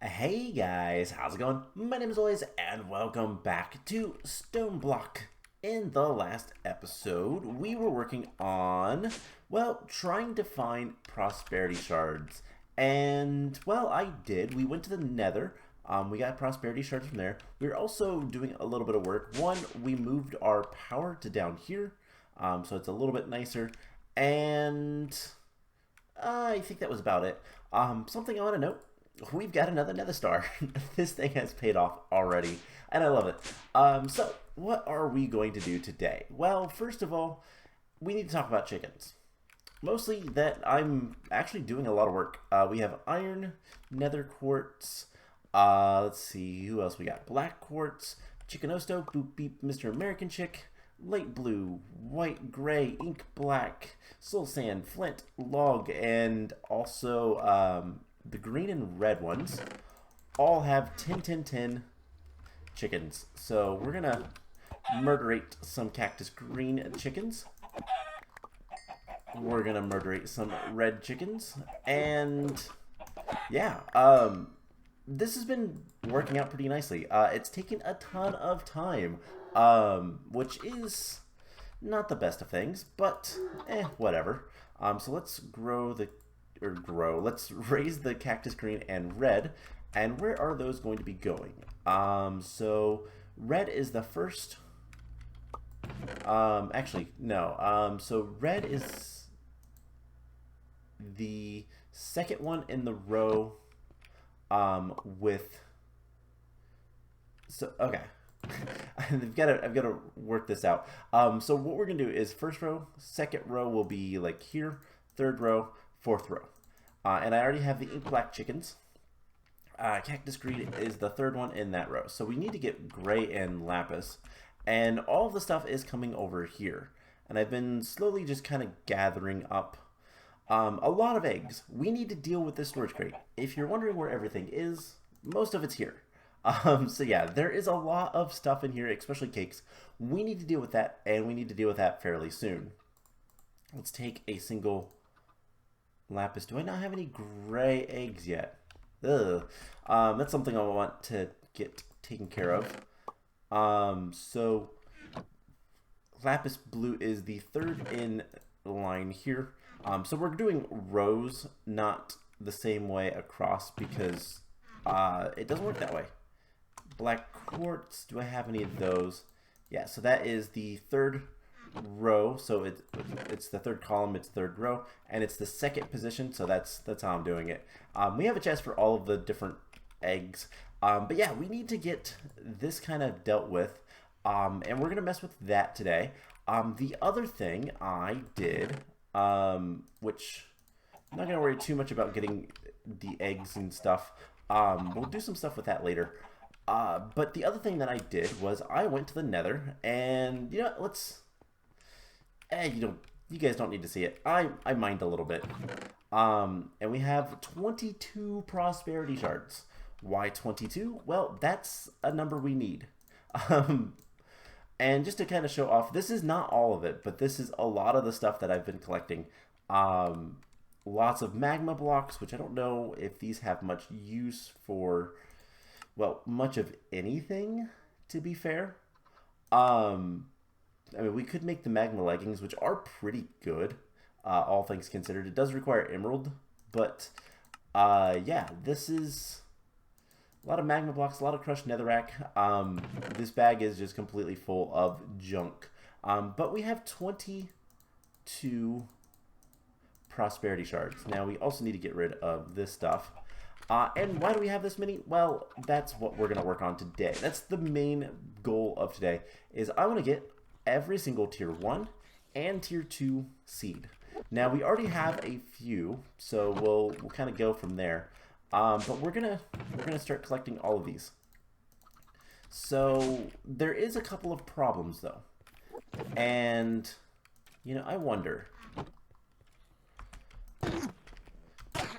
Hey guys, how's it going? My name is Lois, and welcome back to Stoneblock. In the last episode, we were working on, well, trying to find prosperity shards. And, well, I did. We went to the nether. We got prosperity shards from there. We were also doing a little bit of work. One, we moved our power to down here, so it's a little bit nicer. And I think that was about it. Something I want to note, we've got another nether star. This thing has paid off already, and I love it. So what are we going to do today? Well, first of all, we need to talk about chickens. Mostly that I'm actually doing a lot of work. We have iron, nether quartz, let's see, who else we got? Black quartz, chicken osto, boop beep, Mr. American chick, light blue, white gray, ink black, soul sand, flint, log, and also the green and red ones all have 10, 10, 10 chickens. So we're gonna murderate some cactus green chickens. We're gonna murderate some red chickens, and yeah, this has been working out pretty nicely. It's taken a ton of time, which is not the best of things, but whatever. So let's let's raise the cactus green and red. And where are those going to be going? So red is the first. Actually, no. So red is the second one in the row. With. So okay. I've got to work this out. So what we're gonna do is first row, second row will be like here, third row, fourth row, and I already have the ink black chickens. Cactus green is the third one in that row. So we need to get gray and lapis, and all of the stuff is coming over here. And I've been slowly just kind of gathering up a lot of eggs. We need to deal with this storage crate. If you're wondering where everything is, most of it's here. So yeah, there is a lot of stuff in here, especially cakes. We need to deal with that, and we need to deal with that fairly soon. Let's take a single lapis. Do I not have any gray eggs yet? Ugh. That's something I want to get taken care of. So lapis blue is the third in line here. So we're doing rows, not the same way across, because it doesn't work that way. Black quartz, do I have any of those? Yeah, so that is the third row, so it's the third column, it's third row, and it's the second position, so that's how I'm doing it. We have a chest for all of the different eggs, but yeah, we need to get this kind of dealt with, and we're gonna mess with that today. The other thing I did, which I'm not gonna worry too much about getting the eggs and stuff. We'll do some stuff with that later. But the other thing that I did was I went to the nether, and you know, let's you guys don't need to see it. I mined a little bit. And we have 22 prosperity shards. Why 22? Well, that's a number we need. And just to kind of show off, this is not all of it, but this is a lot of the stuff that I've been collecting. Lots of magma blocks, which I don't know if these have much use for, well, much of anything, to be fair. I mean, we could make the magma leggings, which are pretty good, all things considered. It does require emerald, but yeah, this is a lot of magma blocks, a lot of crushed netherrack. This bag is just completely full of junk. But we have 22 prosperity shards. Now, we also need to get rid of this stuff. And why do we have this many? Well, that's what we're going to work on today. That's the main goal of today, is I want to get every single tier 1 and tier 2 seed. Now, we already have a few, so we'll kind of go from there. But we're gonna start collecting all of these. So there is a couple of problems though, and you know, I wonder.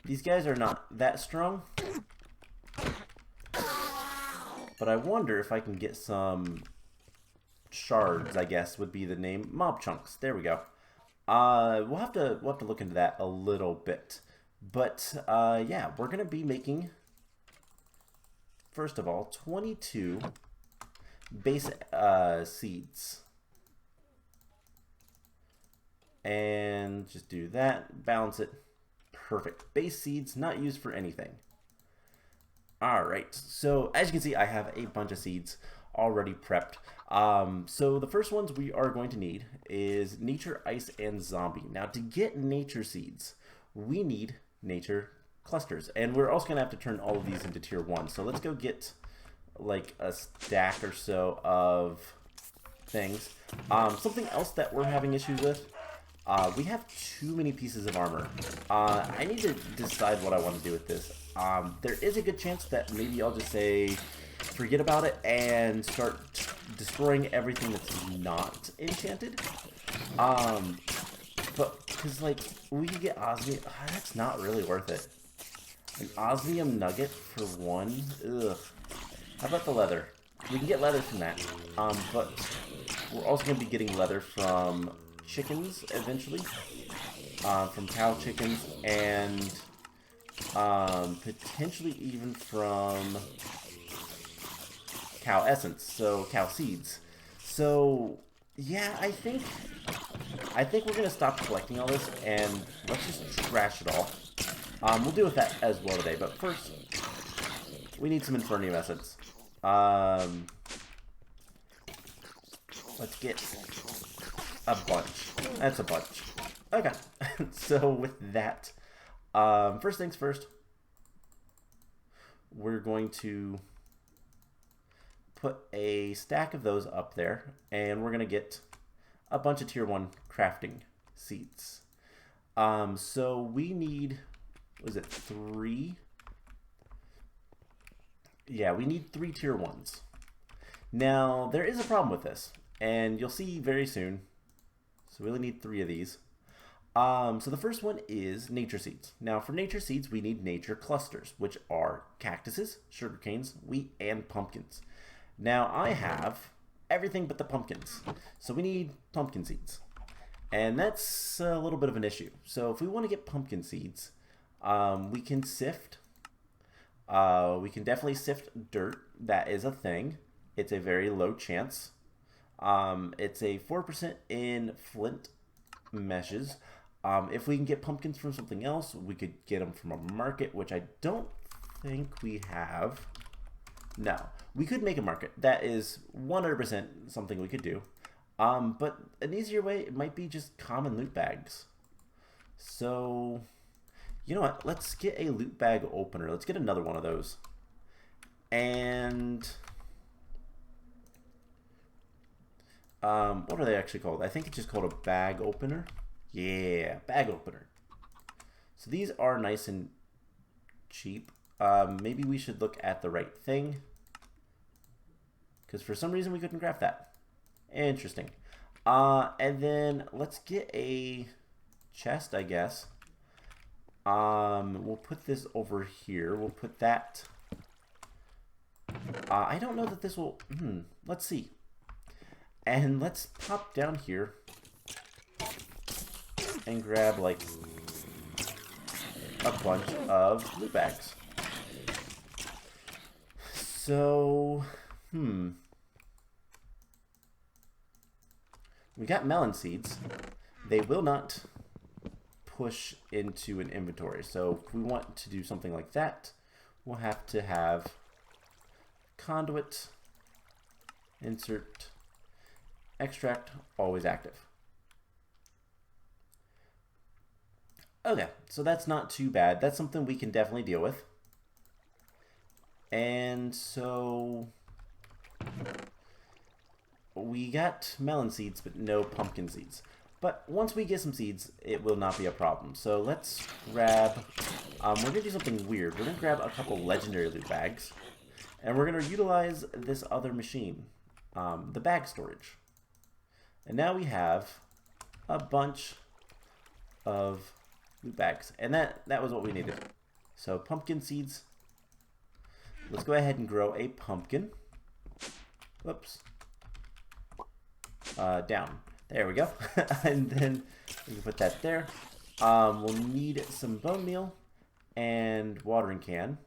These guys are not that strong, but I wonder if I can get some shards, I guess would be the name. Mob chunks. There we go. We'll have to look into that a little bit. But yeah, we're gonna be making first of all, 22 base seeds. And just do that, balance it. Perfect. Base seeds not used for anything. Alright, so as you can see, I have a bunch of seeds already prepped. So the first ones we are going to need is nature, ice, and zombie. Now to get nature seeds, we need nature clusters. And we're also going to have to turn all of these into tier 1. So let's go get like a stack or so of things. Something else that we're having issues with, we have too many pieces of armor. I need to decide what I want to do with this. There is a good chance that maybe I'll just say forget about it and start destroying everything that's not enchanted. But because like we could get osmium, that's not really worth it. An osmium nugget for 1. Ugh. How about the leather? We can get leather from that. But we're also going to be getting leather from chickens eventually, from cow chickens, and potentially even from cow essence, so cow seeds. So yeah, I think we're gonna stop collecting all this and let's just trash it all. We'll deal with that as well today, but first we need some Infernium essence. Let's get a bunch. That's a bunch. Okay. So with that, first things first, we're going to put a stack of those up there, and we're going to get a bunch of tier 1 crafting seeds. So we need, was it 3? Yeah, we need 3 tier 1s. Now, there is a problem with this, and you'll see very soon. So we really need 3 of these. So the first one is nature seeds. Now for nature seeds, we need nature clusters, which are cactuses, sugar canes, wheat, and pumpkins. Now I have everything but the pumpkins. So we need pumpkin seeds. And that's a little bit of an issue. So if we want to get pumpkin seeds, we can sift. We can definitely sift dirt. That is a thing. It's a very low chance. It's a 4% in flint meshes. If we can get pumpkins from something else, we could get them from a market, which I don't think we have. No, we could make a market. That is 100% something we could do. But an easier way, it might be just common loot bags. So, you know what? Let's get a loot bag opener. Let's get another one of those. And what are they actually called? I think it's just called a bag opener. Yeah, bag opener. So these are nice and cheap. Maybe we should look at the right thing, because for some reason we couldn't craft that. Interesting. And then let's get a chest, I guess. We'll put this over here. We'll put that. I don't know that this will. Let's see. And let's pop down here and grab like a bunch of loot bags. So, we got melon seeds. They will not push into an inventory. So if we want to do something like that, we'll have to have conduit, insert, extract, always active. Okay, so that's not too bad. That's something we can definitely deal with. And so we got melon seeds, but no pumpkin seeds. But once we get some seeds, it will not be a problem. So let's grab, we're going to do something weird. We're going to grab a couple legendary loot bags, and we're going to utilize this other machine, the bag storage. And now we have a bunch of loot bags, and that was what we needed. So pumpkin seeds. Let's go ahead and grow a pumpkin. Whoops. Down. There we go. And then we can put that there. We'll need some bone meal and watering can.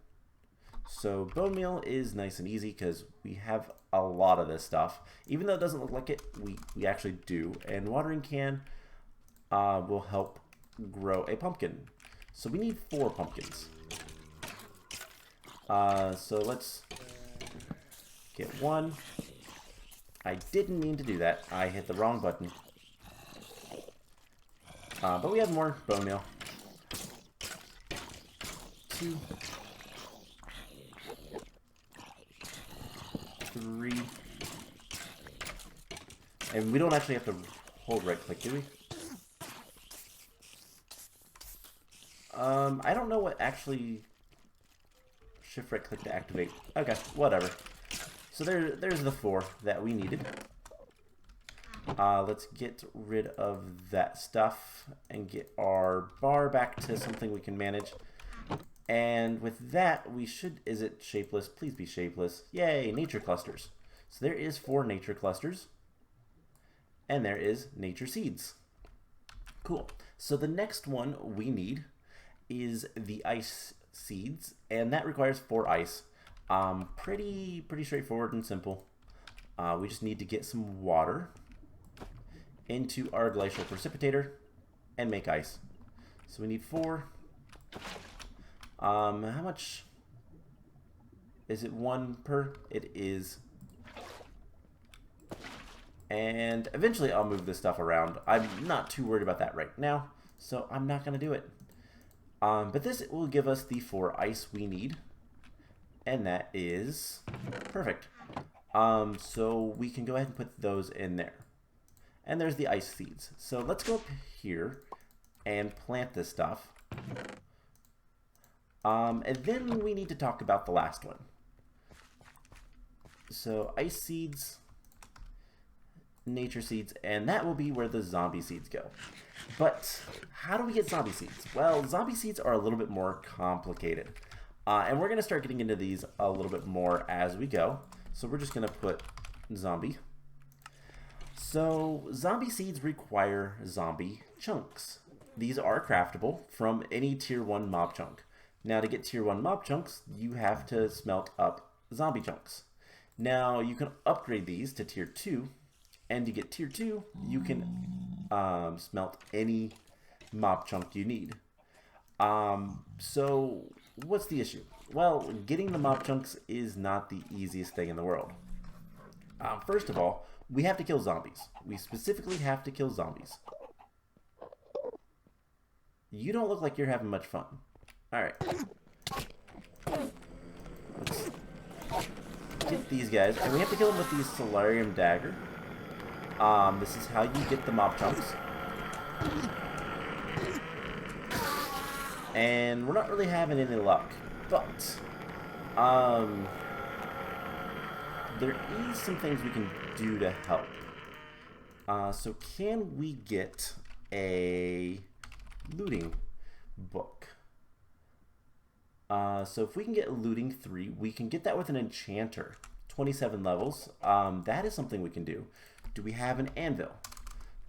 So bone meal is nice and easy because we have a lot of this stuff. Even though it doesn't look like it, we actually do. And watering can will help grow a pumpkin. So we need 4 pumpkins. So let's get 1. I didn't mean to do that. I hit the wrong button. But we have more bone meal. 2, 3. And we don't actually have to hold right click, do we? I don't know what actually shift right click to activate. Okay, whatever. So there's the 4 that we needed. Let's get rid of that stuff and get our bar back to something we can manage. And with that, we should... Is it shapeless? Please be shapeless. Yay, nature clusters. So there is 4 nature clusters. And there is nature seeds. Cool. So the next one we need is the ice seeds. And that requires 4 ice. Pretty straightforward and simple. We just need to get some water into our glacial precipitator and make ice. So we need 4. How much? Is it 1 per? It is. And eventually I'll move this stuff around. I'm not too worried about that right now, so I'm not going to do it. But this will give us the 4 ice we need. And that is perfect. So we can go ahead and put those in there. And there's the ice seeds. So let's go up here and plant this stuff. And then we need to talk about the last one. So ice seeds, nature seeds, and that will be where the zombie seeds go. But how do we get zombie seeds? Well, zombie seeds are a little bit more complicated. And we're going to start getting into these a little bit more as we go. So we're just going to put zombie. So zombie seeds require zombie chunks. These are craftable from any tier 1 mob chunk. Now to get tier 1 mob chunks, you have to smelt up zombie chunks. Now you can upgrade these to tier 2. And to get tier 2, you can smelt any mob chunk you need. So what's the issue? Well, getting the mob chunks is not the easiest thing in the world. First of all, we have to kill zombies. We specifically have to kill zombies. You don't look like you're having much fun. Alright. Let's get these guys. And we have to kill them with the Solarium Dagger. This is how you get the mob chunks. And we're not really having any luck. But, there is some things we can do to help. So can we get a looting book? So if we can get looting 3, we can get that with an enchanter. 27 levels. That is something we can do. Do we have an anvil?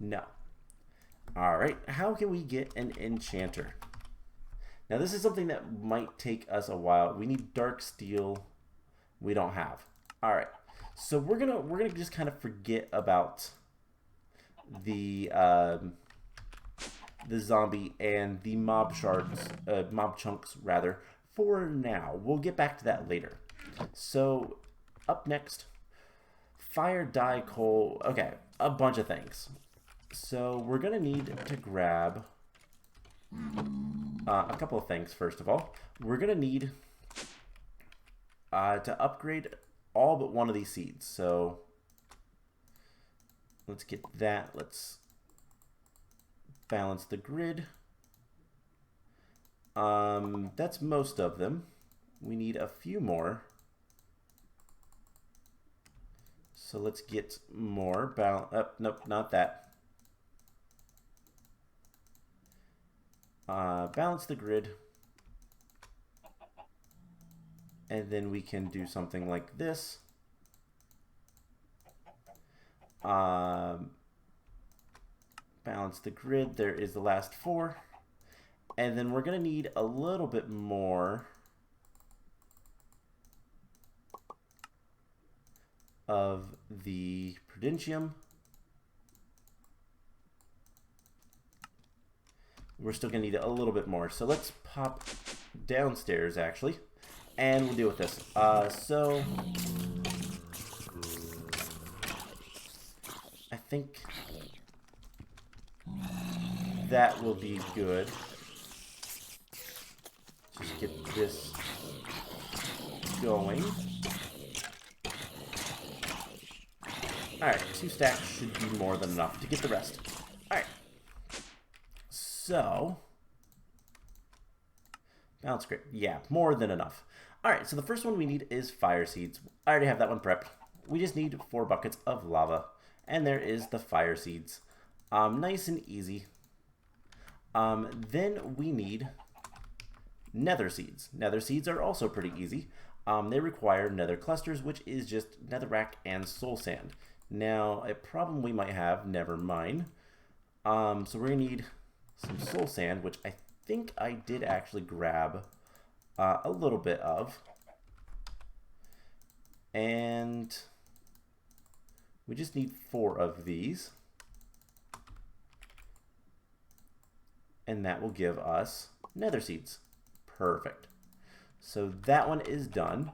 No. Alright, how can we get an enchanter? Now this is something that might take us a while. We need dark steel. We don't have. Alright. So we're gonna just kind of forget about the zombie and the mob shards, mob chunks rather, for now. We'll get back to that later. So up next, fire, dye, coal. Okay, a bunch of things. So we're gonna need to grab a couple of things. First of all, we're gonna need to upgrade all but one of these seeds. So let's get that. Let's balance the grid. That's most of them. We need a few more. So let's get more. Nope, not that. Balance the grid. And then we can do something like this. Balance the grid. There is the last 4. And then we're going to need a little bit more of the Prudentium. We're still going to need a little bit more. So let's pop downstairs, actually, and we'll deal with this. So I think that will be good. Just get this going. Alright, 2 stacks should be more than enough to get the rest. Alright. So, balance grip. Yeah, more than enough. Alright, so the first one we need is fire seeds. I already have that one prepped. We just need 4 buckets of lava. And there is the fire seeds. Nice and easy. Then we need nether seeds. Nether seeds are also pretty easy. They require nether clusters, which is just netherrack and soul sand. Now, a problem we might have, never mind. So we're going to need some soul sand, which I think I did actually grab a little bit of. And we just need 4 of these. And that will give us nether seeds. Perfect. So that one is done.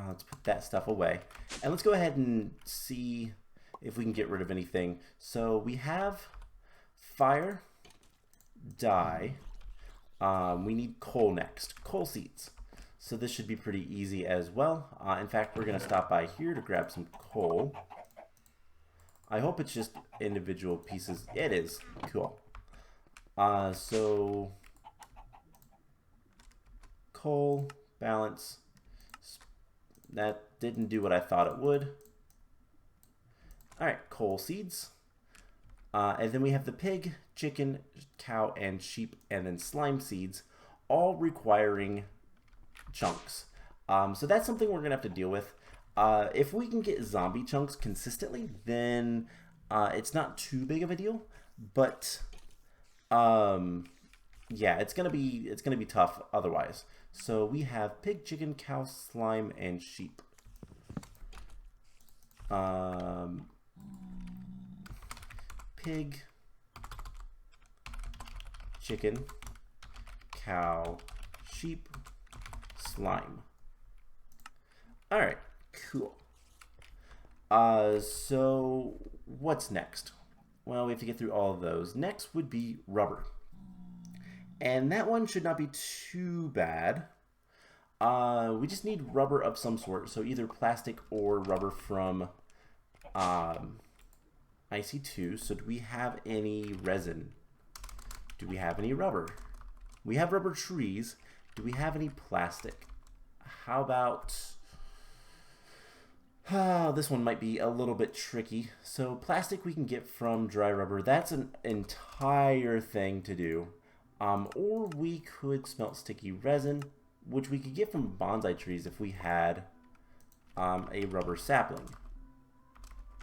Let's put that stuff away. And let's go ahead and see if we can get rid of anything. So we have fire, dye. We need coal next. Coal seeds. So this should be pretty easy as well. In fact, we're going to stop by here to grab some coal. I hope it's just individual pieces. It is. Cool. So coal, balance. That didn't do what I thought it would. Alright, coal seeds. And then we have the pig, chicken, cow, and sheep, and then slime seeds, all requiring chunks. So that's something we're going to have to deal with. If we can get zombie chunks consistently, then it's not too big of a deal. But yeah, it's gonna be tough otherwise. So we have pig, chicken, cow, slime, and sheep. Pig, chicken, cow, sheep, slime. All right, cool. So what's next? Well, we have to get through all of those. Next would be rubber. And that one should not be too bad. We just need rubber of some sort. So either plastic or rubber from IC2. So do we have any resin? Do we have any rubber? We have rubber trees. Do we have any plastic? How about... this one might be a little bit tricky. So plastic we can get from dry rubber. That's an entire thing to do. Or we could smelt sticky resin, which we could get from bonsai trees if we had a rubber sapling,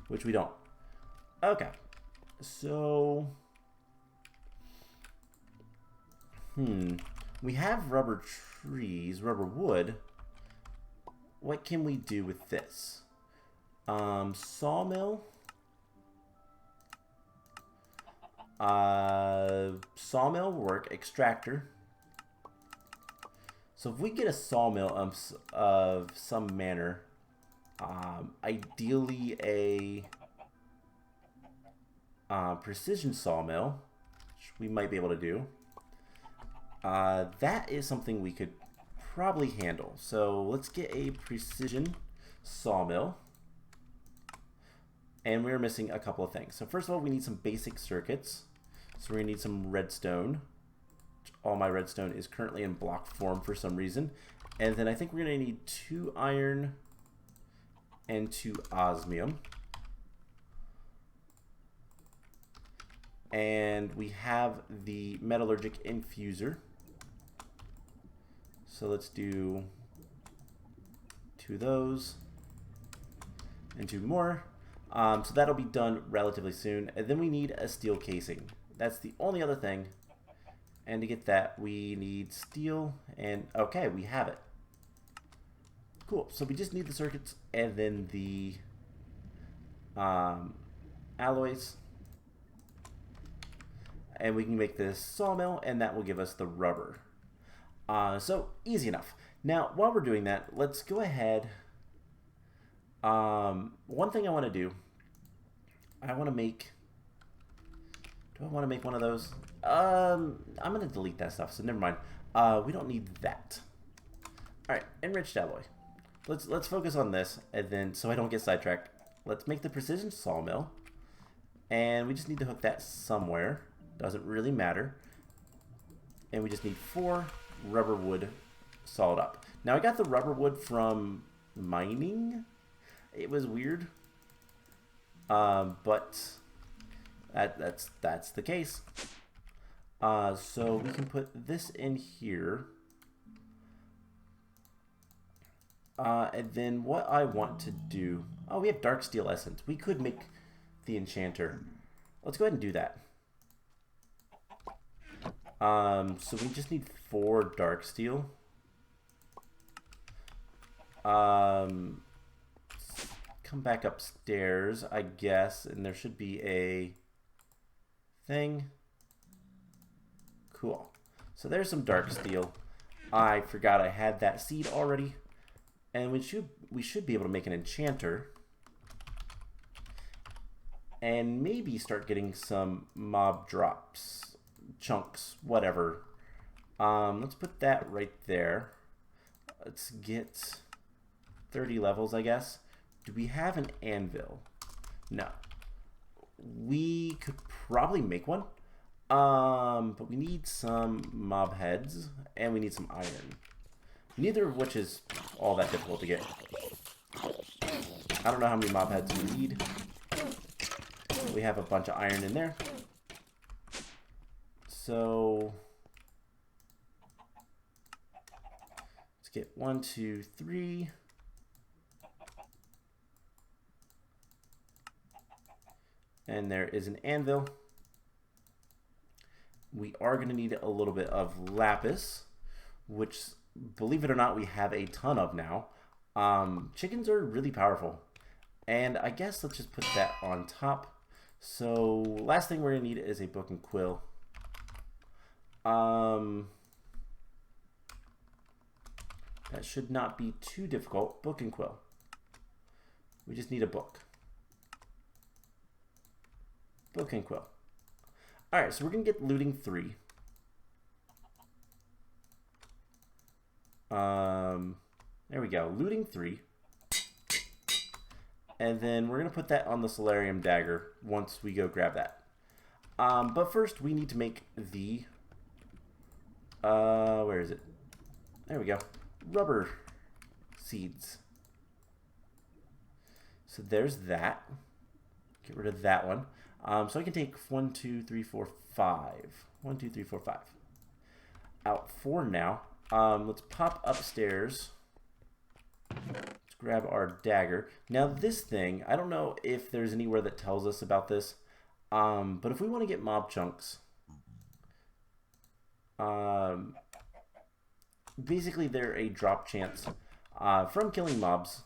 which we don't. Okay, so we have rubber trees, rubber wood. What can we do with this? Sawmill. Sawmill work, extractor. So if we get a sawmill of some manner, ideally a precision sawmill, which we might be able to do, that is something we could probably handle. So let's get a precision sawmill. And we're missing a couple of things. So first of all, we need some basic circuits. So we're going to need some redstone. All my redstone is currently in block form for some reason. And then I think we're going to need 2 iron and 2 osmium. And we have the metallurgic infuser. So let's do 2 of those and 2 more. So that'll be done relatively soon. And then we need a steel casing. That's the only other thing. And to get that, we need steel. And okay, we have it. Cool. So we just need the circuits and then the alloys. And we can make this sawmill, and that will give us the rubber. So easy enough. Now, while we're doing that, let's go ahead. One thing I want to do, I want to make. Do I want to make one of those? I'm going to delete that stuff, so never mind. We don't need that. All right, enriched alloy. Let's focus on this, and then so I don't get sidetracked. Let's make the precision sawmill, and we just need to hook that somewhere. Doesn't really matter. And we just need 4 rubber wood sawed up. Now I got the rubber wood from mining. It was weird, but that's the case. So we can put this in here. And then what I want to do... Oh, we have dark steel essence. We could make the enchanter. Let's go ahead and do that. So we just need 4 dark steel. Come back upstairs, I guess, and there should be a thing. Cool. So there's some dark steel. I forgot I had that seed already. And we should be able to make an enchanter. And maybe start getting some mob drops, chunks, whatever. Let's put that right there. Let's get 30 levels, I guess. Do we have an anvil? No. We could probably make one. But we need some mob heads, and we need some iron. Neither of which is all that difficult to get. I don't know how many mob heads we need. We have a bunch of iron in there. So let's get 1, 2, 3. And there is an anvil. We are going to need a little bit of lapis, which, believe it or not, we have a ton of now. Chickens are really powerful. And I guess let's just put that on top. So last thing we're going to need is a book and quill. That should not be too difficult. Book and quill. We just need a book. Book and quill. Alright, so we're going to get looting 3. There we go. Looting 3. And then we're going to put that on the solarium dagger once we go grab that. But first we need to make the... where is it? There we go. Rubber seeds. So there's that. Get rid of that one. So I can take 1, 2, 3, 4, 5. 1, 2, 3, 4, 5. Out 4 now. Let's pop upstairs. Let's grab our dagger. Now this thing, I don't know if there's anywhere that tells us about this. But if we want to get mob chunks, basically they're a drop chance from killing mobs.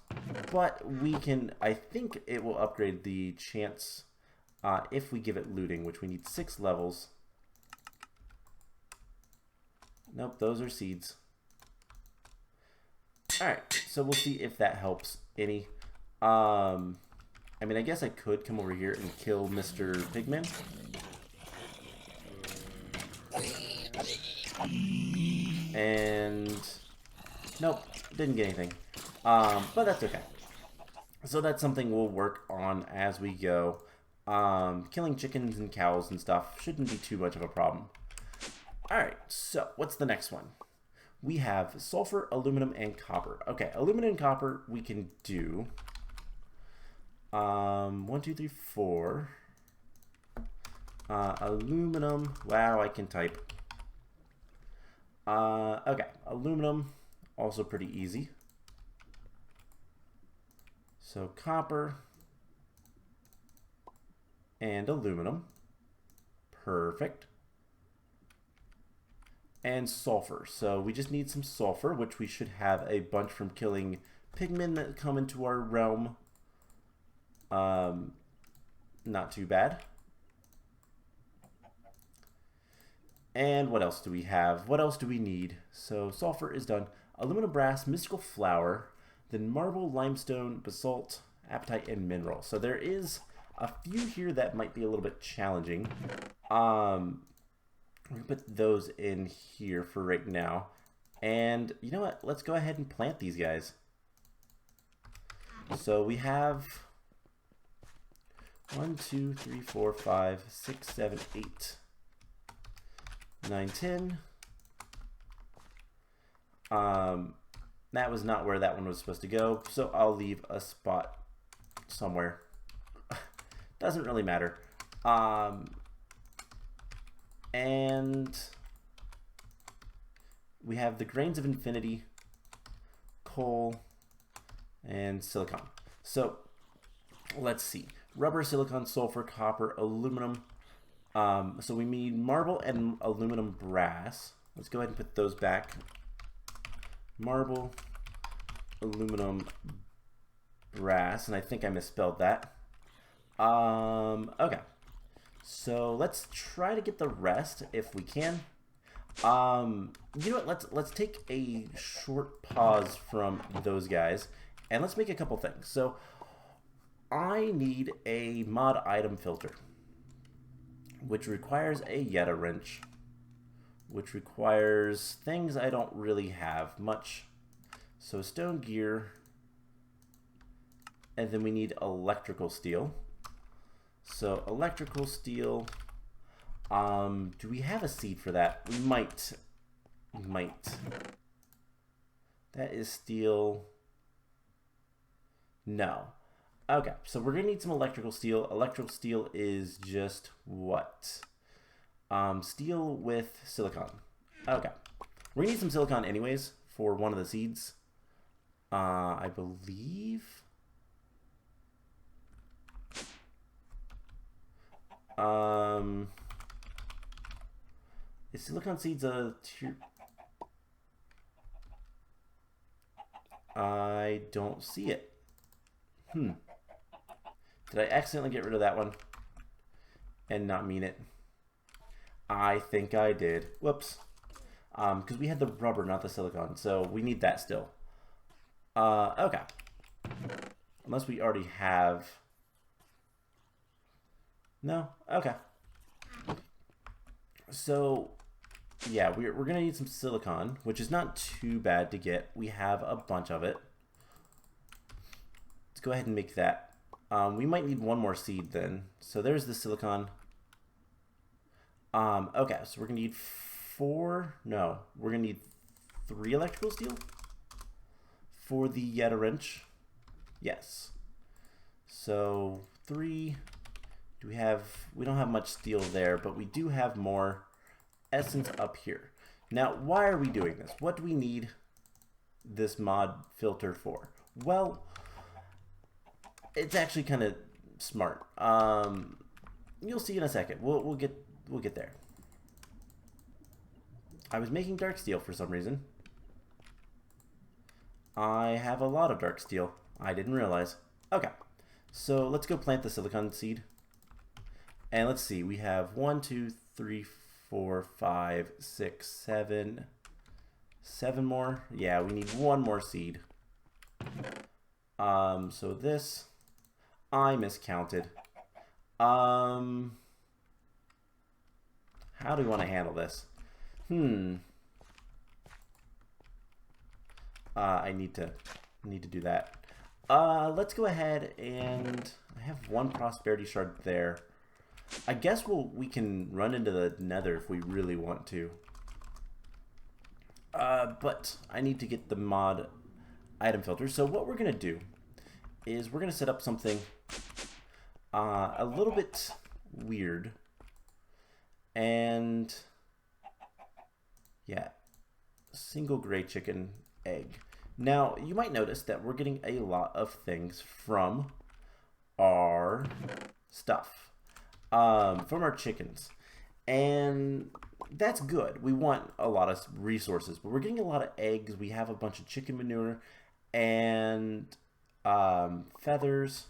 But we can, I think it will upgrade the chance if we give it looting, which we need 6 levels. Nope, those are seeds. Alright, so we'll see if that helps any. I mean, I guess I could come over here and kill Mr. Pigman. And nope, didn't get anything. But that's okay. So that's something we'll work on as we go. Killing chickens and cows and stuff shouldn't be too much of a problem. Alright, so what's the next one? We have sulfur, aluminum, and copper. Okay, aluminum and copper we can do. 1, 2, 3, 4. Aluminum. Wow, I can type. Okay, aluminum, also pretty easy. So copper and aluminum. Perfect. And sulfur. So we just need some sulfur, which we should have a bunch from killing pigmen that come into our realm. Not too bad. And what else do we have? What else do we need? So sulfur is done. Aluminum, brass, mystical flower, then marble, limestone, basalt, apatite, and mineral. So there is a few here that might be a little bit challenging. We're gonna put those in here for right now. And you know what? Let's go ahead and plant these guys. So we have 1, 2, 3, 4, 5, 6, 7, 8, 9, 10. That was not where that one was supposed to go, so I'll leave a spot somewhere. Doesn't really matter. And we have the grains of infinity, coal, and silicon. So let's see. Rubber, silicon, sulfur, copper, aluminum. So we need marble and aluminum, brass. Let's go ahead and put those back. Marble, aluminum, brass, and I think I misspelled that. Okay. So let's try to get the rest if we can. You know what? Let's take a short pause from those guys, and let's make a couple things. So I need a mod item filter, which requires a Yeta wrench, which requires things I don't really have much. So stone gear, and then we need electrical steel. So electrical steel, do we have a seed for that? We might. That is steel. No. Okay, so we're gonna need some electrical steel. Electrical steel is just what? Steel with silicon. Okay. We're gonna need some silicon anyways for one of the seeds. I believe. Is silicon seeds a tier? I don't see it. Did I accidentally get rid of that one and not mean it? I think I did. Whoops. Because we had the rubber, not the silicon, so we need that still. Okay. Unless we already have... No? Okay. So, yeah, we're going to need some silicon, which is not too bad to get. We have a bunch of it. Let's go ahead and make that. We might need one more seed then. So there's the silicon. Okay, so we're going to need 4... No, we're going to need 3 electrical steel for the Yeta wrench. Yes. So 3... We don't have much steel there, but we do have more essence up here. Now, why are we doing this? What do we need this mod filter for? Well, it's actually kind of smart. You'll see in a second. We'll get there. I was making dark steel for some reason. I have a lot of dark steel. I didn't realize. Okay, so let's go plant the silicon seed. And let's see, we have 1, 2, 3, 4, 5, 6, 7. 7 more? Yeah, we need 1 more seed. So this, I miscounted. How do we want to handle this? I need to do that. Let's go ahead and I have 1 prosperity shard there. I guess we can run into the nether if we really want to. But I need to get the mod item filter. So what we're going to do is we're going to set up something a little bit weird. And yeah, single gray chicken egg. Now, you might notice that we're getting a lot of things from our stuff. From our chickens, and that's good. We want a lot of resources, but we're getting a lot of eggs. We have a bunch of chicken manure, and feathers.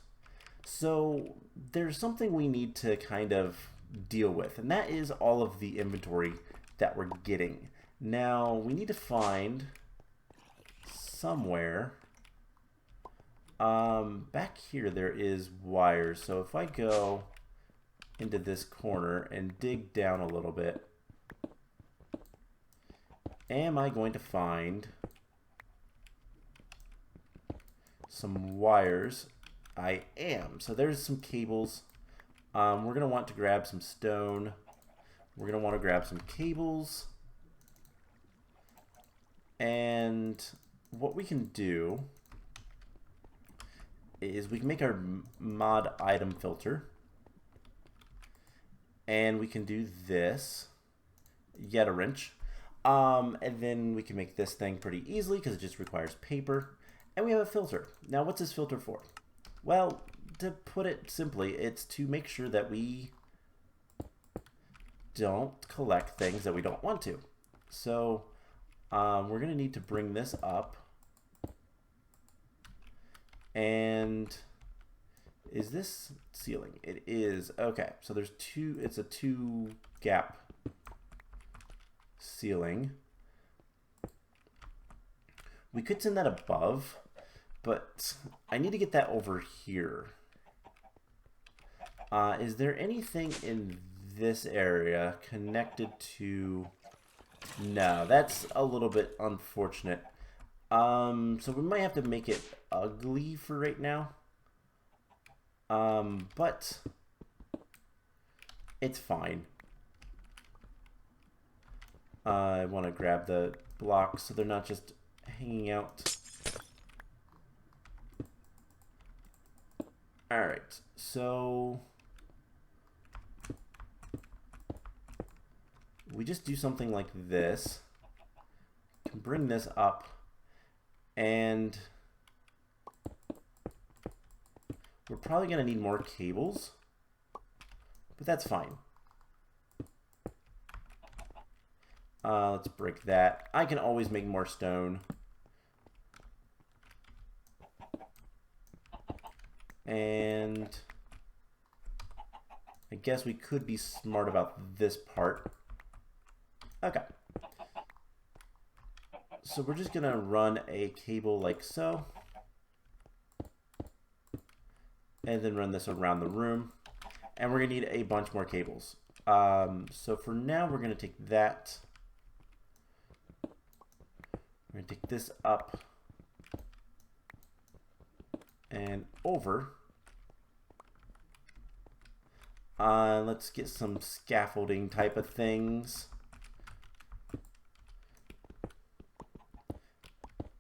So there's something we need to kind of deal with, and that is all of the inventory that we're getting. Now we need to find somewhere back here there is wires. So if I go into this corner and dig down a little bit, am I going to find some wires? I am. So there's some cables. We're going to want to grab some stone. We're going to want to grab some cables. And what we can do is we can make our mod item filter. And we can do this. Get a wrench. And then we can make this thing pretty easily because it just requires paper. And we have a filter. Now, what's this filter for? Well, to put it simply, it's to make sure that we don't collect things that we don't want to. So we're going to need to bring this up. And is this ceiling? It is. Okay, so there's two, it's a 2-gap ceiling. We could send that above, but I need to get that over here. Is there anything in this area connected to... No, that's a little bit unfortunate. So we might have to make it ugly for right now. But it's fine. I want to grab the blocks so they're not just hanging out. Alright, so we just do something like this. Can bring this up, and we're probably going to need more cables, but that's fine. Let's break that. I can always make more stone. And I guess we could be smart about this part. Okay. So we're just going to run a cable like so. And then run this around the room. And we're going to need a bunch more cables. So for now, we're going to take that. We're going to take this up and over. Let's get some scaffolding type of things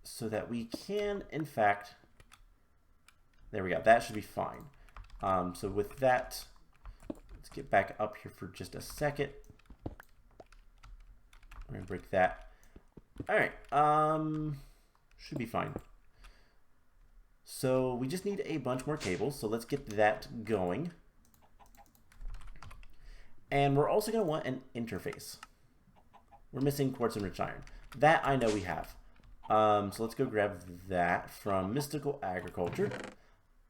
so that we can, in fact, there we go. That should be fine. So with that, let's get back up here for just a second. We're going to break that. All right. Should be fine. So we just need a bunch more cables. So let's get that going. And we're also going to want an interface. We're missing quartz and rich iron. That I know we have. So let's go grab that from Mystical Agriculture.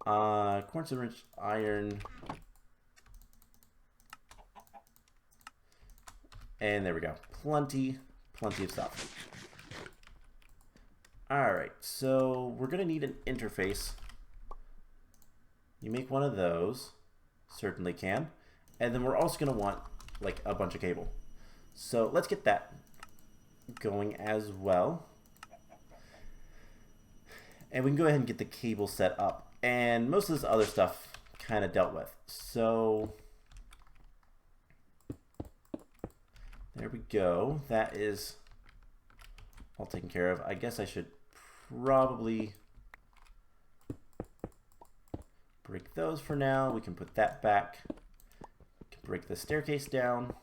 Quartz and rich iron. And there we go. Plenty of stuff. Alright, so we're going to need an interface. You make one of those. Certainly can. And then we're also going to want like a bunch of cable. So let's get that going as well. And we can go ahead and get the cable set up. And most of this other stuff kind of dealt with. So there we go. That is all taken care of. I guess I should probably break those for now. We can put that back. Break the staircase down.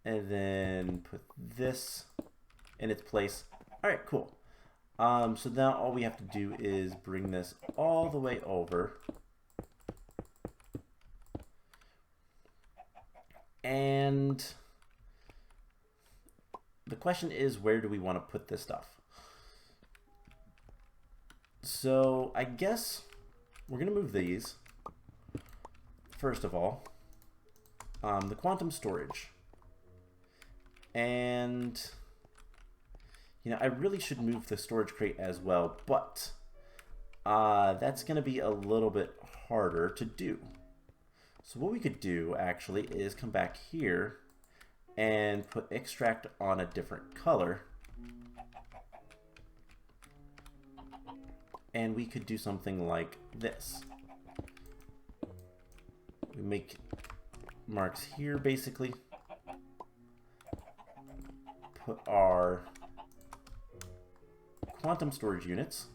And then put this in its place. Alright, cool. So now all we have to do is bring this all the way over. And the question is, where do we want to put this stuff? So I guess we're going to move these. First of all, the quantum storage. And, you know, I really should move the storage crate as well, but that's going to be a little bit harder to do. So what we could do, actually, is come back here and put extract on a different color. And we could do something like this. We make marks here, basically. Put our quantum storage units.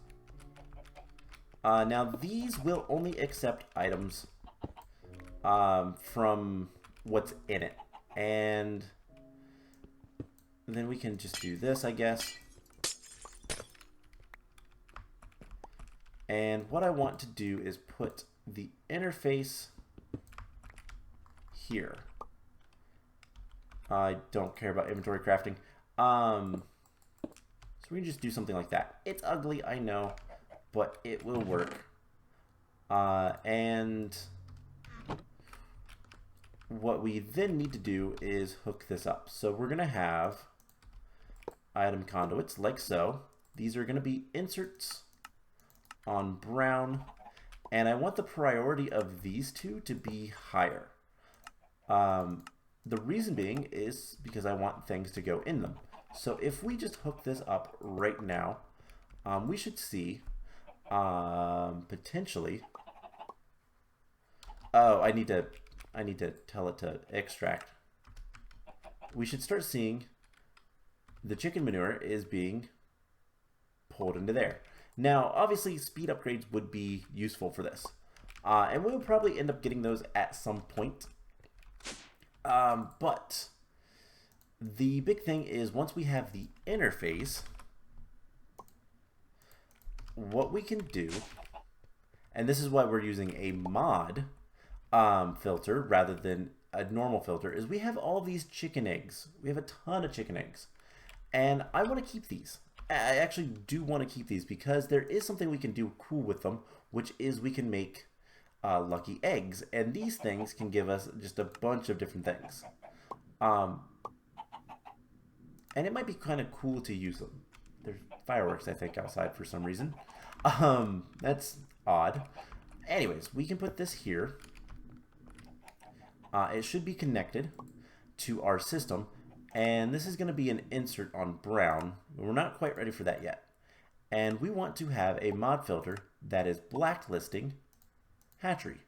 Now, these will only accept items from what's in it. And then we can just do this, I guess. And what I want to do is put the interface here. I don't care about inventory crafting. So we can just do something like that. It's ugly, I know, but it will work. And what we then need to do is hook this up. So we're going to have item conduits like so. These are going to be inserts on brown, and I want the priority of these two to be higher. The reason being is because I want things to go in them. So if we just hook this up right now, we should see potentially. Oh, I need to tell it to extract. We should start seeing the chicken manure is being pulled into there. Now, obviously, speed upgrades would be useful for this. And we'll probably end up getting those at some point. But the big thing is once we have the interface, what we can do, and this is why we're using a mod filter rather than a normal filter, is we have all these chicken eggs. We have a ton of chicken eggs. And I want to keep these. I actually do want to keep these because there is something we can do cool with them, which is we can make lucky eggs. And these things can give us just a bunch of different things. And it might be kind of cool to use them. There's fireworks, I think, outside for some reason. That's odd. Anyways, we can put this here. It should be connected to our system. And this is going to be an insert on brown. We're not quite ready for that yet. And we want to have a mod filter that is blacklisting hatchery.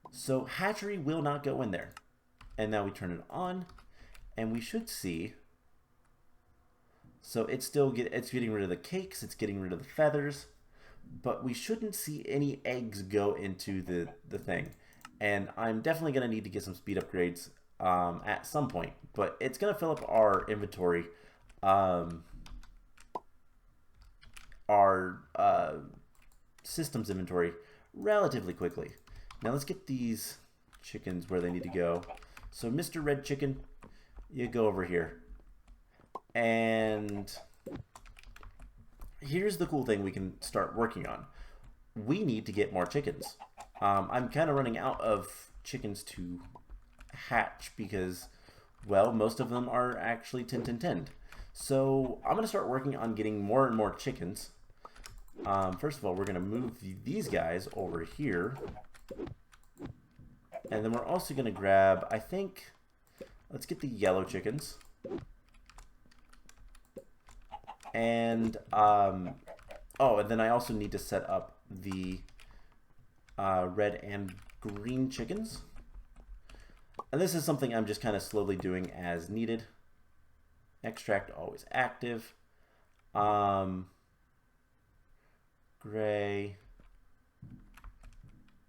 So hatchery will not go in there. And now we turn it on, and we should see. So it's getting rid of the cakes, it's getting rid of the feathers, but we shouldn't see any eggs go into the thing. And I'm definitely going to need to get some speed upgrades at some point, but it's going to fill up our inventory, our systems inventory relatively quickly. Now let's get these chickens where they need to go. So Mr. Red Chicken, you go over here. And here's the cool thing we can start working on. We need to get more chickens. I'm kind of running out of chickens to hatch because, well, most of them are actually 10-10-10. So I'm going to start working on getting more and more chickens. First of all, we're going to move these guys over here. And then we're also going to grab, I think, let's get the yellow chickens. And, oh, and then I also need to set up the red and green chickens. And this is something I'm just kind of slowly doing as needed. Extract always active. Gray.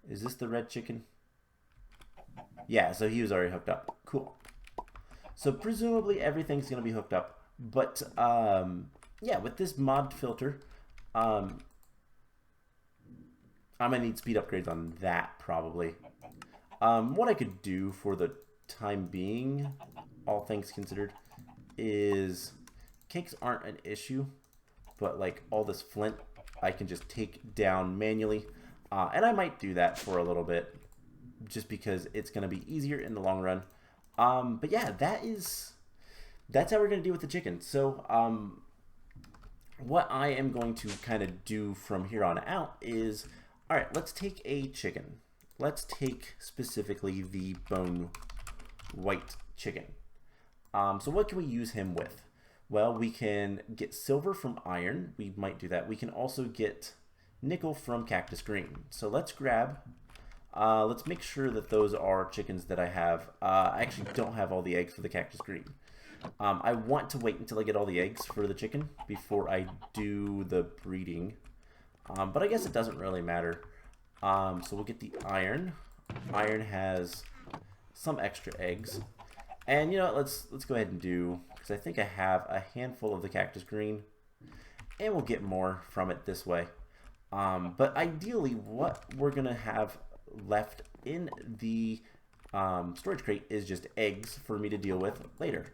Is this the red chicken? Yeah, so he was already hooked up. Cool. So presumably everything's going to be hooked up. But, yeah, with this mod filter, I'm going to need speed upgrades on that, probably. What I could do for the time being, all things considered, is cakes aren't an issue, but like all this flint I can just take down manually. And I might do that for a little bit just because it's going to be easier in the long run. But yeah, that's how we're going to deal with the chicken. So what I am going to kind of do from here on out is, all right, let's take a chicken. Let's take specifically the bone white chicken. So what can we use him with? Well, we can get silver from iron. We might do that. We can also get nickel from cactus green. So let's grab, let's make sure that those are chickens that I have. I actually don't have all the eggs for the cactus green. I want to wait until I get all the eggs for the chicken before I do the breeding. But I guess it doesn't really matter. So we'll get the iron. Iron has some extra eggs. And you know what, let's go ahead and do, because I think I have a handful of the cactus green. And we'll get more from it this way. But ideally, what we're going to have left in the storage crate is just eggs for me to deal with later.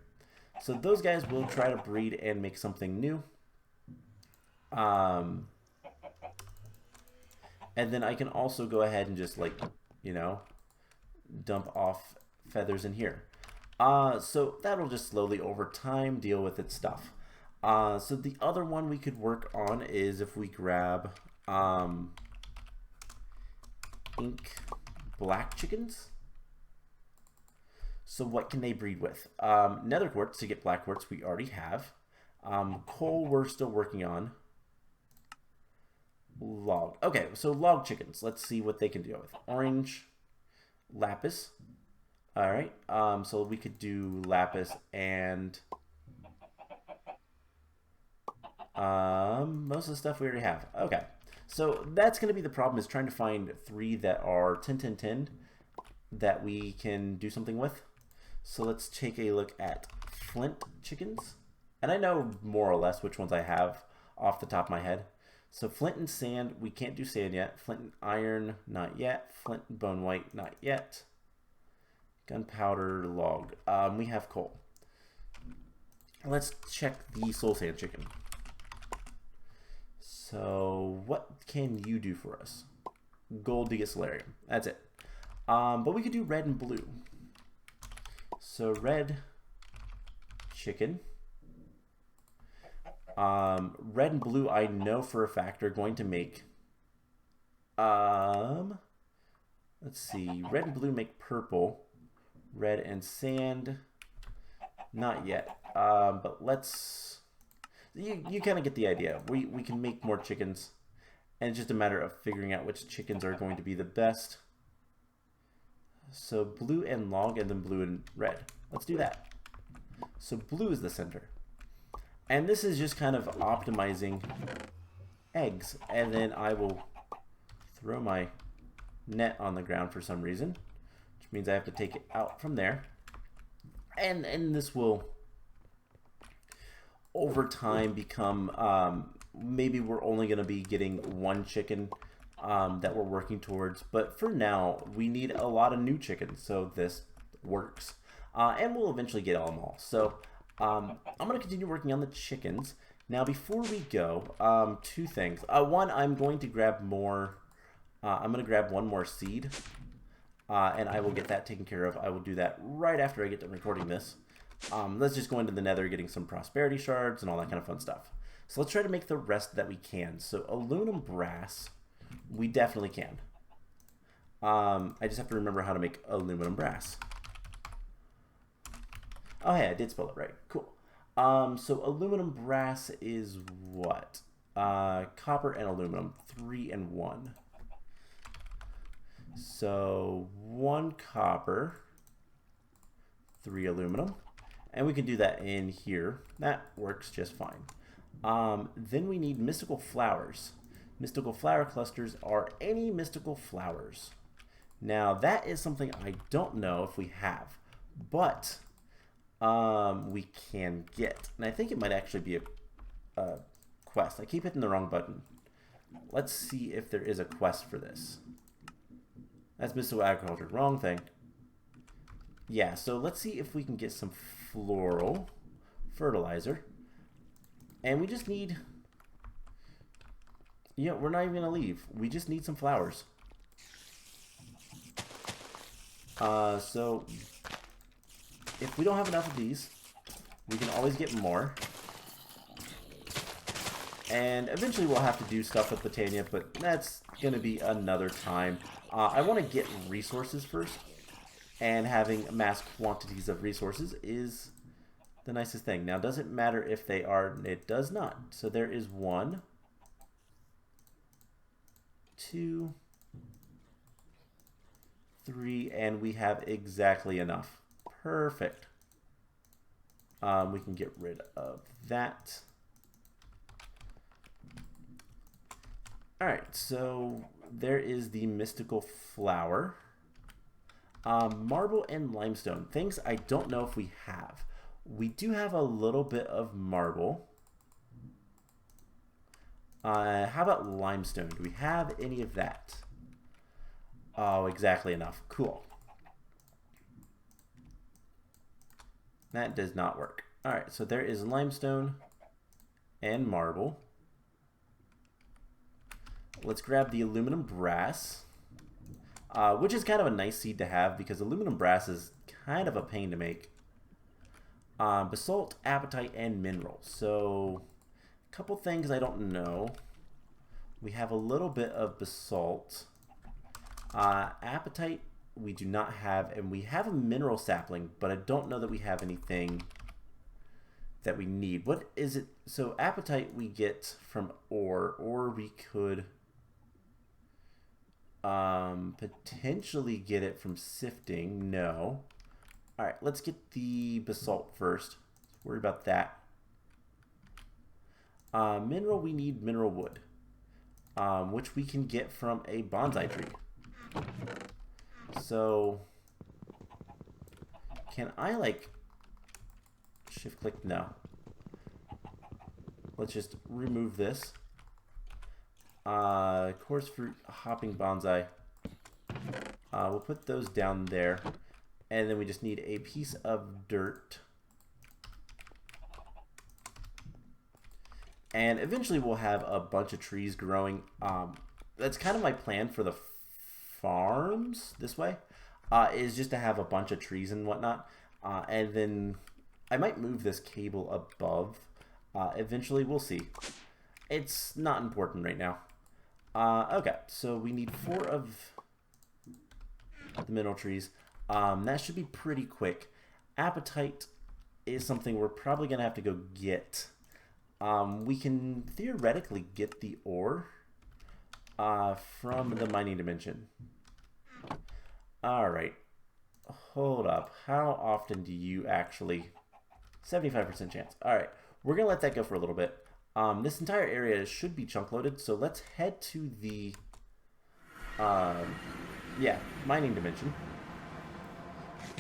So those guys will try to breed and make something new. And then I can also go ahead and just, like, you know, dump off feathers in here. So that'll just slowly over time deal with its stuff. So the other one we could work on is if we grab ink black chickens. So what can they breed with? Nether quartz to get black quartz we already have. Coal we're still working on. Log. Okay, so log chickens. Let's see what they can deal with. Orange, lapis. All right. So we could do lapis and most of the stuff we already have. Okay. So that's going to be the problem, is trying to find 3 that are 10, 10, 10 that we can do something with. So let's take a look at flint chickens. And I know more or less which ones I have off the top of my head. So flint and sand, we can't do sand yet. Flint and iron, not yet. Flint and bone white, not yet. Gunpowder, log. We have coal. Let's check the soul sand chicken. So what can you do for us? Gold to get solarium. That's it. But we could do red and blue. So red chicken. Red and blue I know for a fact are going to make, let's see, red and blue make purple. Red and sand, not yet. But let's, you kind of get the idea. We can make more chickens, and it's just a matter of figuring out which chickens are going to be the best. So blue and log, and then blue and red. Let's do that. So blue is the center. And this is just kind of optimizing eggs. And then I will throw my net on the ground for some reason, which means I have to take it out from there. And this will, over time, become, maybe we're only going to be getting 1 chicken that we're working towards. But for now, we need a lot of new chickens, so this works. And we'll eventually get them all. So I'm going to continue working on the chickens. Now, before we go, 2 things. One, I'm going to grab more. I'm going to grab 1 more seed, and I will get that taken care of. I will do that right after I get done recording this. Let's just go into the nether, getting some prosperity shards and all that kind of fun stuff. So let's try to make the rest that we can. So aluminum brass, we definitely can. I just have to remember how to make aluminum brass. Oh, hey, I did spell it right. Cool. So aluminum brass is what? Copper and aluminum, 3 and 1. So 1 copper, 3 aluminum, and we can do that in here. That works just fine. Then we need mystical flowers. Mystical flower clusters are any mystical flowers. Now that is something I don't know if we have, but we can get, and I think it might actually be a quest. I keep hitting the wrong button. Let's see if there is a quest for this. That's mystical agriculture. Wrong thing. Yeah, so let's see if we can get some floral fertilizer. And we just need Yeah, we're not even gonna leave. We just need some flowers. So if we don't have enough of these, we can always get more. And eventually we'll have to do stuff with Botania, but that's going to be another time. I want to get resources first. And having mass quantities of resources is the nicest thing. Now, does it matter if they are? It does not. So there is 1, 2, 3, and we have exactly enough. Perfect. We can get rid of that. Alright, so there is the mystical flower. Marble and limestone. Things I don't know if we have. We do have a little bit of marble. How about limestone? Do we have any of that? Oh, exactly enough. Cool. That does not work. Alright, so there is limestone and marble. Let's grab the aluminum brass, which is kind of a nice seed to have because aluminum brass is kind of a pain to make. Basalt, apatite, and mineral. So, a couple things I don't know. We have a little bit of basalt. Apatite we do not have, and we have a mineral sapling, but I don't know that we have anything that we need. What is it? So apatite we get from ore, or we could potentially get it from sifting. No. Alright, let's get the basalt first. Let's worry about that. Mineral, we need mineral wood, which we can get from a bonsai tree. So, can I, like, shift click? No. Let's just remove this. Coarse fruit, hopping bonsai. We'll put those down there. And then we just need a piece of dirt. And eventually we'll have a bunch of trees growing. That's kind of my plan for the farms this way. Is just to have a bunch of trees and whatnot. And then I might move this cable above. Eventually we'll see. It's not important right now. Okay, so we need 4 of the mineral trees. That should be pretty quick. Apatite is something we're probably going to have to go get. We can theoretically get the ore from the mining dimension. Alright. Hold up. How often do you actually... 75% chance. Alright. We're going to let that go for a little bit. This entire area should be chunk loaded, so let's head to the mining dimension.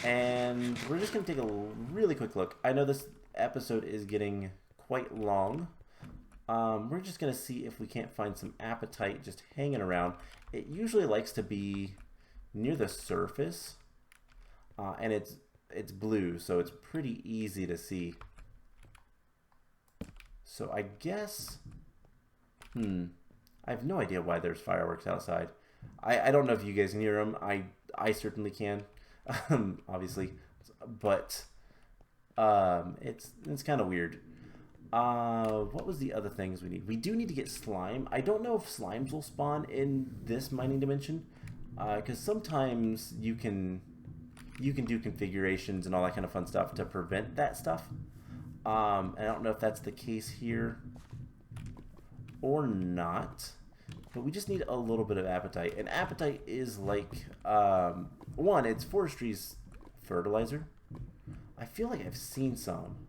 And we're just going to take a really quick look. I know this episode is getting quite long. We're just going to see if we can't find some apatite just hanging around. It usually likes to be near the surface, and it's blue, so it's pretty easy to see. So I guess, I have no idea why there's fireworks outside. I don't know if you guys can hear them. I certainly can, obviously, but it's kind of weird. What was the other things we need? We do need to get slime. I don't know if slimes will spawn in this mining dimension, because sometimes you can do configurations and all that kind of fun stuff to prevent that stuff. I don't know if that's the case here or not, but we just need a little bit of apatite. And apatite is like, one, it's forestry's fertilizer. I feel like I've seen some.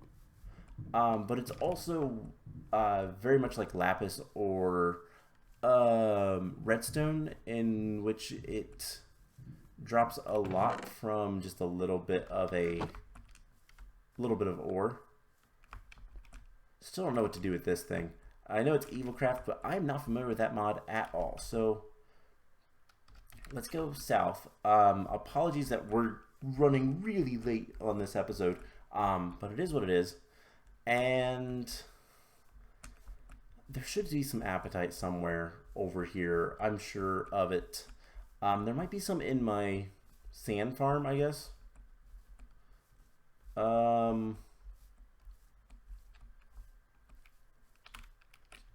But it's also very much like lapis or redstone, in which it drops a lot from just a little bit of ore. Still don't know what to do with this thing. I know it's EvilCraft, but I'm not familiar with that mod at all. So let's go south. Apologies that we're running really late on this episode, but it is what it is. And there should be some appetite somewhere over here. I'm sure of it. There might be some in my sand farm, I guess.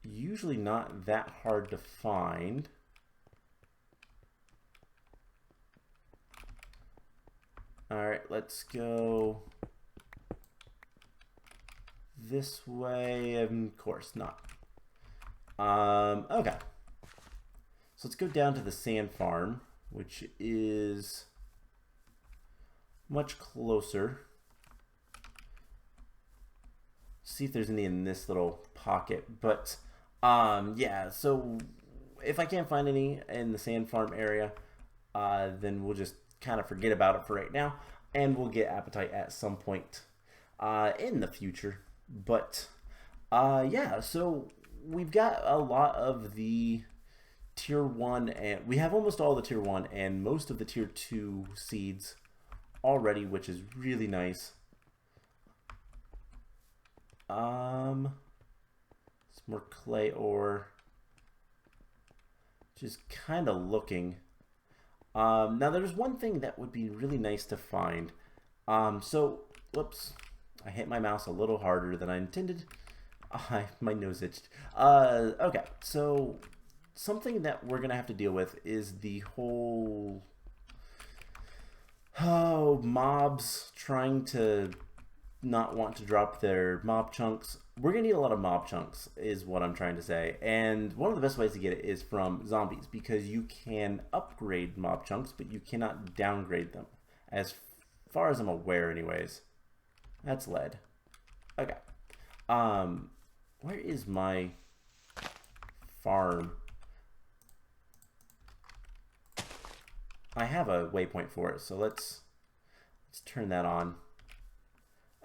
Usually not that hard to find. Alright, let's go this way. Of course not. Okay. So let's go down to the sand farm, which is much closer. See if there's any in this little pocket. But yeah, so if I can't find any in the sand farm area, then we'll just kind of forget about it for right now, and we'll get appetite at some point in the future. But yeah, so we've got a lot of the tier 1, and we have almost all the tier 1 and most of the tier 2 seeds already, which is really nice. Some more clay ore. Just kind of looking. Now there's one thing that would be really nice to find. So, whoops, I hit my mouse a little harder than I intended. My nose itched. Okay, so something that we're gonna have to deal with is the whole mobs trying to not want to drop their mob chunks. We're gonna need a lot of mob chunks is what I'm trying to say, and one of the best ways to get it is from zombies, because you can upgrade mob chunks but you cannot downgrade them, as far as I'm aware anyways. That's lead. Okay, where is my farm? I have a waypoint for it, so let's turn that on.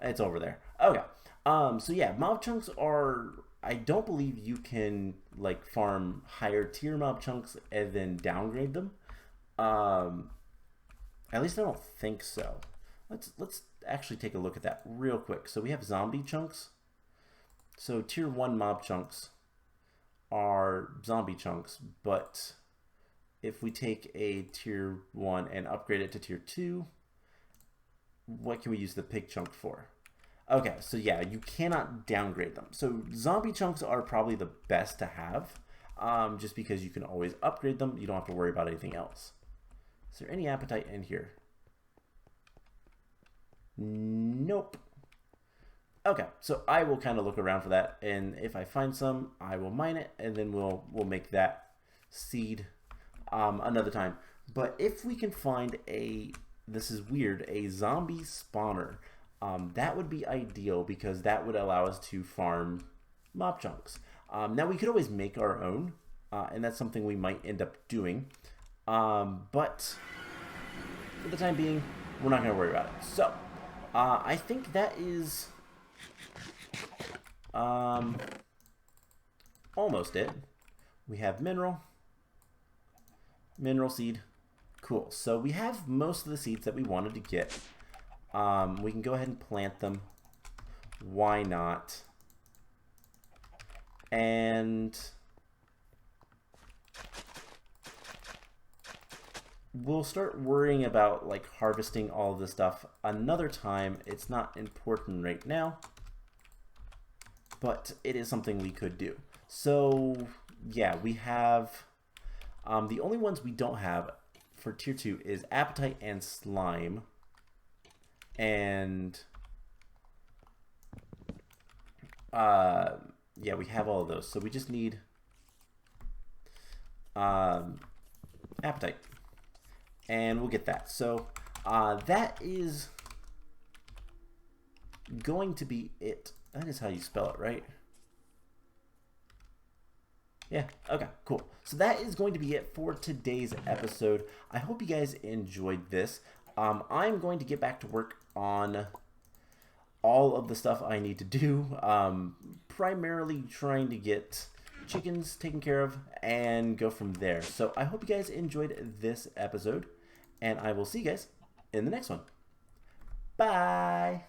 It's over there. Okay. So yeah, mob chunks are, I don't believe you can like farm higher tier mob chunks and then downgrade them. At least I don't think so. Let's actually take a look at that real quick. So we have zombie chunks. So tier 1 mob chunks are zombie chunks, but if we take a tier 1 and upgrade it to tier 2, what can we use the pig chunk for? Okay, so yeah, you cannot downgrade them. So zombie chunks are probably the best to have, just because you can always upgrade them. You don't have to worry about anything else. Is there any appetite in here? Nope. Okay, so I will kind of look around for that, and if I find some, I will mine it, and then we'll make that seed another time. But if we can find a, this is weird, a zombie spawner, that would be ideal, because that would allow us to farm mob chunks. Now we could always make our own, and that's something we might end up doing, but for the time being, we're not going to worry about it. So I think that is almost it. We have mineral seed. Cool. So we have most of the seeds that we wanted to get. We can go ahead and plant them. Why not? And we'll start worrying about like harvesting all of this stuff another time. It's not important right now, but it is something we could do. So yeah, we have the only ones we don't have for tier 2 is appetite and slime. And yeah, we have all of those, so we just need appetite, and we'll get that. So that is going to be it. That is how you spell it, right? Yeah, okay, cool. So that is going to be it for today's episode. I hope you guys enjoyed this. I'm going to get back to work on all of the stuff I need to do, primarily trying to get chickens taken care of and go from there. So I hope you guys enjoyed this episode, and I will see you guys in the next one. Bye!